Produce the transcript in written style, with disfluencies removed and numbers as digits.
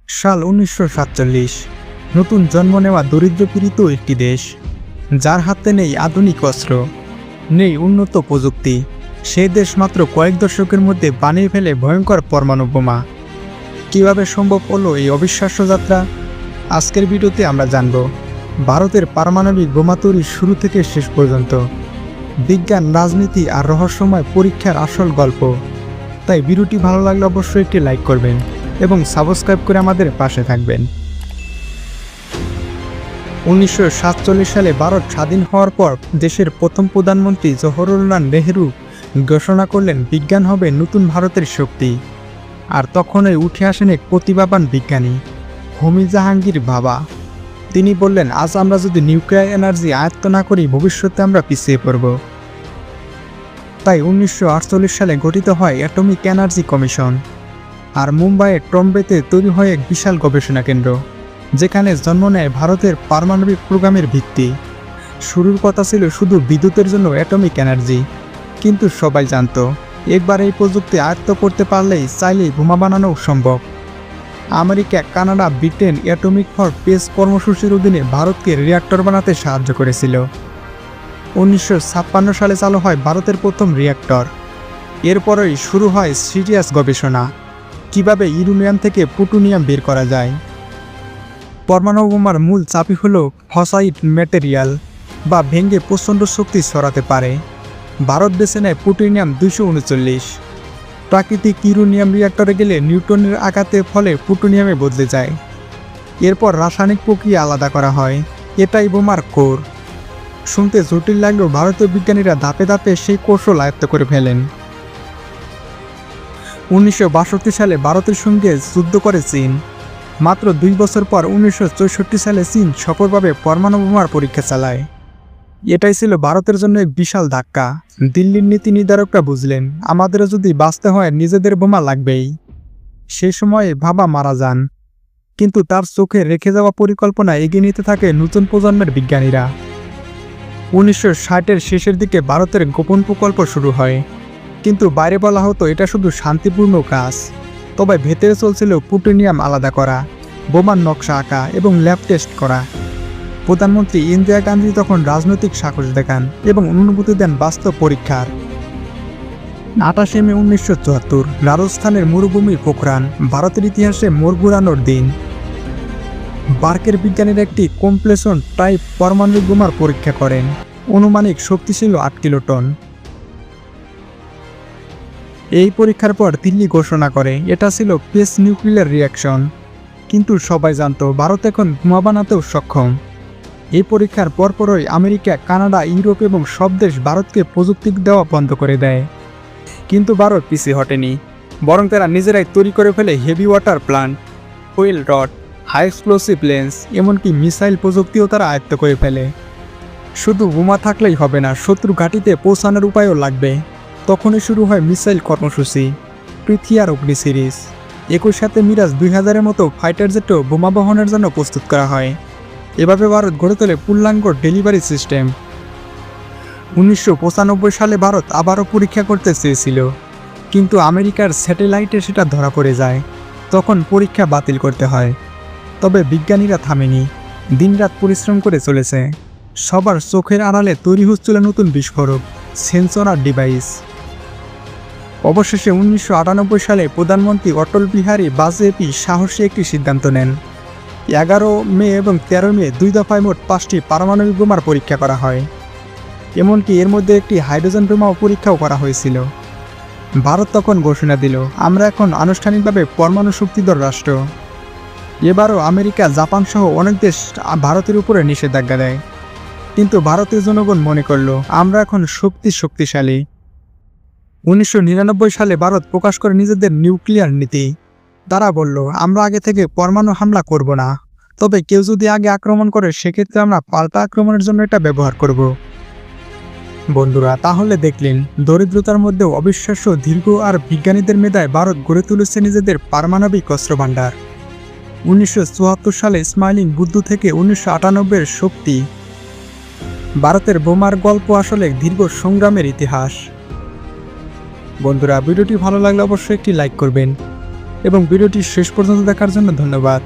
সাল 1947। নতুন জন্ম নেওয়া দরিদ্রপীড়িত একটি দেশ, যার হাতে নেই আধুনিক অস্ত্র, নেই উন্নত প্রযুক্তি। সেই দেশ মাত্র কয়েক দশকের মধ্যে বানিয়ে ফেলে ভয়ঙ্কর পরমাণু বোমা। কীভাবে সম্ভব হলো এই অবিশ্বাস্য যাত্রা? আজকের ভিডিওতে আমরা জানব ভারতের পারমাণবিক বোমা তৈরির শুরু থেকে শেষ পর্যন্ত, বিজ্ঞান, রাজনীতি আর রহস্যময় পরীক্ষার আসল গল্প। তাই ভিডিওটি ভালো লাগলে অবশ্যই একটি লাইক করবেন এবং সাবস্ক্রাইব করে আমাদের পাশে থাকবেন। 1947 সালে ভারত স্বাধীন হওয়ার পর দেশের প্রথম প্রধানমন্ত্রী জওহরলাল নেহরু ঘোষণা করলেন বিজ্ঞান হবে নতুন ভারতের শক্তি। আর তখনই উঠে আসেন এক প্রতিভাবান বিজ্ঞানী, হোমি জাহাঙ্গীর ভাবা। তিনি বললেন, আজ আমরা যদি নিউক্লিয়ার এনার্জি আয়ত্ত না করি, ভবিষ্যতে আমরা পিছিয়ে পড়ব। তাই 1948 সালে গঠিত হয় অ্যাটমিক এনার্জি কমিশন। আর মুম্বাইয়ের ট্রম্বেতে তৈরি হয় এক বিশাল গবেষণা কেন্দ্র, যেখানে জন্ম নেয় ভারতের পারমাণবিক প্রোগ্রামের ভিত্তি। শুরুর কথা ছিল শুধু বিদ্যুতের জন্য অ্যাটমিক এনার্জি, কিন্তু সবাই জানত একবার এই প্রযুক্তি আয়ত্ত করতে পারলেই চাইলেই বোমা বানানো সম্ভব। America, Canada, Britain atomic for piece কর্মসূচির অধীনে ভারতকে রিঅ্যাক্টর বানাতে সাহায্য করেছিল। 1956 সালে চালু হয় ভারতের প্রথম রিঅ্যাক্টর। এরপরই শুরু হয় সিরিয়াস গবেষণা, কিভাবে ইউরেনিয়াম থেকে প্লুটোনিয়াম বের করা যায়। পরমাণু বোমার মূল চাবি হল ফসাইট ম্যাটেরিয়াল, বা ভেঙে প্রচণ্ড শক্তি ছড়াতে পারে। ভারত বেছে নেয় প্লুটোনিয়াম 239। প্রাকৃতিক ইউরেনিয়াম রিঅ্যাক্টরে গেলে নিউটনের আঘাতের ফলে প্লুটোনিয়ামে বদলে যায়। এরপর রাসায়নিক প্রক্রিয়া আলাদা করা হয়, এটাই বোমার কোর। শুনতে জটিল লাগলেও ভারতীয় বিজ্ঞানীরা ধাপে ধাপে সেই কৌশল আয়ত্ত করে ফেলেন। 1962 সালে ভারতের সঙ্গে যুদ্ধ করে চীন। মাত্র 2 বছর পর 1964 সালে চীন সফলভাবে পরমাণু বোমার পরীক্ষা চালায়। এটাই ছিল ভারতের জন্য এক বিশাল ধাক্কা। দিল্লির নীতি নির্ধারকরা বুঝলেন, আমাদেরও যদি বাঁচতে হয় নিজেদের বোমা লাগবেই। সেই সময়ে ভাবা মারা যান, কিন্তু তার চোখে রেখে যাওয়া পরিকল্পনা এগিয়ে নিতে থাকে নতুন প্রজন্মের বিজ্ঞানীরা। 1960-এর শেষের দিকে ভারতের গোপন প্রকল্প শুরু হয়, কিন্তু বাইরে বলা হতো এটা শুধু শান্তিপূর্ণ কাজ। তবে ভেতরে চলছিল প্লুটোনিয়াম আলাদা করা, বোমার নকশা আঁকা এবং ল্যাব টেস্ট করা। প্রধানমন্ত্রী ইন্দিরা গান্ধী তখন রাজনৈতিক সাহস দেখান এবং অনুমতি দেন বাস্তব পরীক্ষার। 28 মে 1974, রাজস্থানের মরুভূমির পোখরান, ভারতের ইতিহাসে মোড় ঘুরানোর দিন। বার্কের বিজ্ঞানীরা একটি কম্প্লেশন টাইপ পারমাণবিক বোমার পরীক্ষা করেন। আনুমানিক শক্তি ছিল 8 কিলোটন। এই পরীক্ষার পর দিল্লি ঘোষণা করে এটা ছিল পেস নিউক্লিয়ার রিঅ্যাকশন। কিন্তু সবাই জানত ভারত এখন বোমা বানাতেও সক্ষম। এই পরীক্ষার পরপরই আমেরিকা, কানাডা, ইউরোপ এবং সব দেশ ভারতকে প্রযুক্তি দেওয়া বন্ধ করে দেয়। কিন্তু ভারত পিছিয়ে হটেনি, বরং তারা নিজেরাই তৈরি করে ফেলে heavy water plant, fuel rod, high explosive lens, এমনকি মিসাইল প্রযুক্তিও তারা আয়ত্ত করে ফেলে। শুধু বোমা থাকলেই হবে না, শত্রু ঘাঁটিতে পৌঁছানোর উপায়ও লাগবে। তখনই শুরু হয় মিসাইল কর্মসূচি, পৃথ্বী আর অগ্নি সিরিজ। একই সাথে মিরাজ 2000-এর মতো ফাইটার জেটও বোমা বহনের জন্য প্রস্তুত করা হয়। এভাবে ভারত গড়ে তোলে পূর্ণাঙ্গ ডেলিভারি সিস্টেম। 1995 সালে ভারত আবারও পরীক্ষা করতে চেয়েছিল, কিন্তু আমেরিকার স্যাটেলাইটে সেটা ধরা পড়ে যায়। তখন পরীক্ষা বাতিল করতে হয়। তবে বিজ্ঞানীরা থামেনি, দিনরাত পরিশ্রম করে চলেছে। সবার চোখের আড়ালে তৈরি হচ্ছিল নতুন বিস্ফোরক, সেন্সর আর ডিভাইস। অবশেষে 1998 সালে প্রধানমন্ত্রী অটল বিহারী বাজপেয়ী সাহসী একটি সিদ্ধান্ত নেন। 11 মে এবং 13 মে 2 দফায় মোট 5টি পারমাণবিক বোমার পরীক্ষা করা হয়। এমনকি এর মধ্যে একটি হাইড্রোজেন বোমাও পরীক্ষাও করা হয়েছিল। ভারত তখন ঘোষণা দিল, আমরা এখন আনুষ্ঠানিকভাবে পরমাণু শক্তিধর রাষ্ট্র। এবারও আমেরিকা, জাপান সহ অনেক দেশ ভারতের উপরে নিষেধাজ্ঞা দেয়। কিন্তু ভারতের জনগণ মনে করল, আমরা এখন শক্তিশালী। 1999 সালে ভারত প্রকাশ করে নিজেদের নিউক্লিয়ার নীতি। তারা বলল, আমরা আগে থেকে পরমাণু হামলা করব না, তবে কেউ যদি আগে আক্রমণ করে সেক্ষেত্রে আমরা পাল্টা আক্রমণের জন্য এটা ব্যবহার করব। বন্ধুরা, তাহলে দেখলেন দরিদ্রতার মধ্যেও অবিশ্বাস্য দীর্ঘ আর বিজ্ঞানীদের মেধায় ভারত গড়ে তুলেছে নিজেদের পারমাণবিক অস্ত্র ভাণ্ডার। 1974 সালে স্মাইলিং বুদ্ধ থেকে 1998-এর শক্তি। ভারতের বোমার গল্প আসলে দীর্ঘ সংগ্রামের ইতিহাস। বন্ধুরা, ভিডিওটি ভালো লাগলে অবশ্যই একটি লাইক করবেন এবং ভিডিওটি শেষ পর্যন্ত দেখার জন্য ধন্যবাদ।